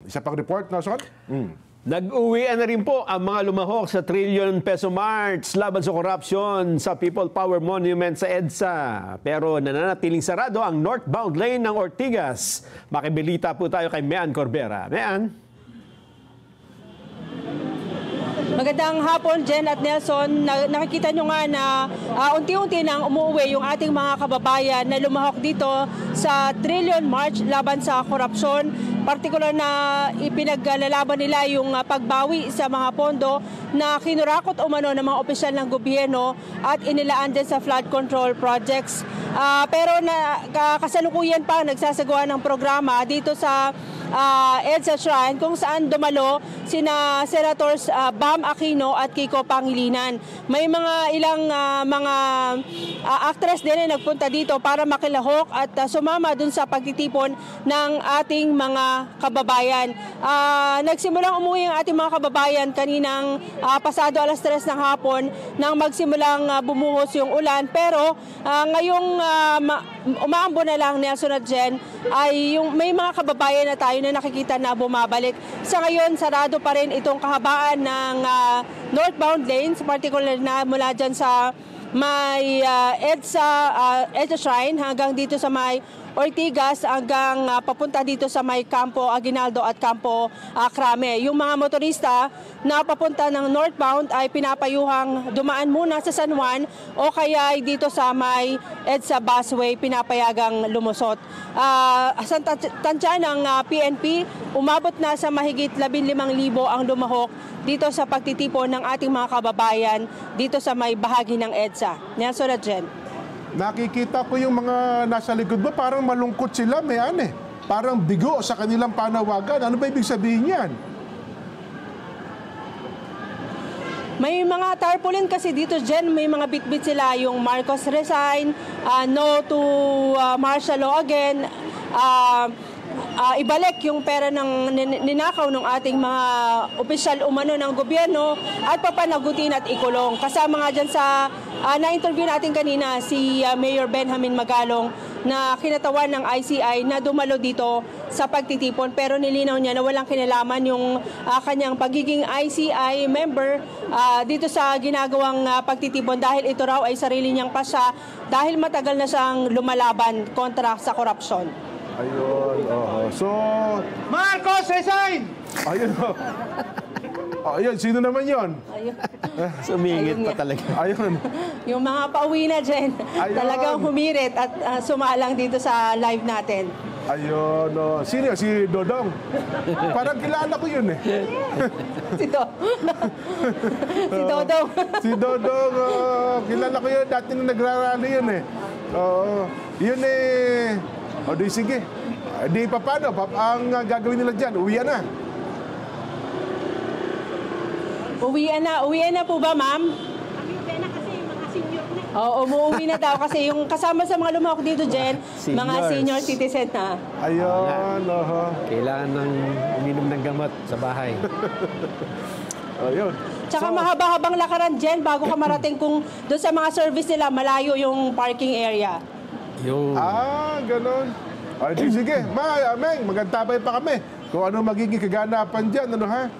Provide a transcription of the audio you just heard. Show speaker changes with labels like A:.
A: Isa pang report, Nelson?
B: Nag-uwian na rin po ang mga lumahok sa trillion peso march laban sa korupsyon sa People Power Monument sa EDSA. Pero nananatiling sarado ang northbound lane ng Ortigas. Makibalita po tayo kay Mean Corbera. Mean?
C: Magandang hapon, Jen at Nelson. Nakikita nyo nga na unti-unti nang umuwi yung ating mga kababayan na lumahok dito sa Trillion March laban sa korupsyon. Partikular na ipinaglalaban nila yung pagbawi sa mga pondo na kinurakot umano ng mga opisyal ng gobyerno at inilaan din sa flood control projects. Pero kasalukuyan pa nagsasagawa ng programa dito sa EDSA Shrine kung saan dumalo sina Senators Bam Aquino at Kiko Pangilinan. May ilang mga actress din na nagpunta dito para makilahok at sumama dun sa pagtitipon ng ating mga kababayan. Nagsimulang umuwi ang ating mga kababayan kaninang pasado alas 3 ng hapon nang magsimulang bumuhos yung ulan. Pero ngayong umaambo na lang, Nelson at Jen, ay may mga kababayan na tayo na nakikita na bumabalik. Sa ngayon, sarado pa rin itong kahabaan ng northbound lanes, particular na mula dyan sa may EDSA Shrine hanggang dito sa may Ortigas hanggang papunta dito sa may Campo Aguinaldo at Campo Crame. Yung mga motorista na papunta ng northbound ay pinapayuhang dumaan muna sa San Juan o kaya dito sa may EDSA busway pinapayagang lumusot. Sa tansya ng PNP, umabot na sa mahigit 15,000 ang lumahok dito sa pagtitipon ng ating mga kababayan dito sa may bahagi ng EDSA. Nelson at Jen.
A: Nakikita ko yung mga nasa likod mo, parang malungkot sila, Mean. Parang bigo sa kanilang panawagan. Ano ba ibig sabihin yan?
C: May mga tarpaulin kasi dito, Jen, may mga bitbit sila, yung Marcos resign, no to martial law again, ibalik yung pera ng ninakaw ng ating mga opisyal umano ng gobyerno at papanagutin at ikulong. Kasama nga dyan sa na-interview natin kanina si Mayor Benjamin Magalong na kinatawan ng ICI na dumalo dito sa pagtitipon, pero nilinaw niya na walang kinalaman yung kanyang pagiging ICI member dito sa ginagawang pagtitipon dahil ito raw ay sarili niyang pasya dahil matagal na siyang lumalaban kontra sa korupsyon.
A: Ayun, so...
D: Marcos, resign!
A: Ayun, ayun, sino naman yon?
C: Ayun.
B: Sumingit pa talaga.
A: Ayun.
C: Yung mga pauwi na dyan, talagang humirit at sumalang dito sa live natin.
A: Ayun, sino? Si Dodong? Parang kilala ko yun eh.
C: Si Dodong.
A: Si Dodong, kilala ko yun. Dati nung nagrarally yun eh. Yun eh. O di sige. Di pa paano? Ang gagawin nila dyan, uwian na.
C: Uwian na po ba, ma'am?
E: Kami na kasi mga senior na.
C: Oo, umuwi na daw kasi yung kasama sa mga lumahok dito, Jen, mga senior citizen na.
A: Ayun,
B: Kailangan ng uminom ng gamot sa bahay.
A: Ayun.
C: Tsaka mahaba-habang lakaran, Jen, bago ka marating kung doon sa mga service nila, malayo yung parking area.
A: Ganun. Ay, di sige. Meng, magantapay pa kami kung ano magiging kaganapan dyan, ano ha?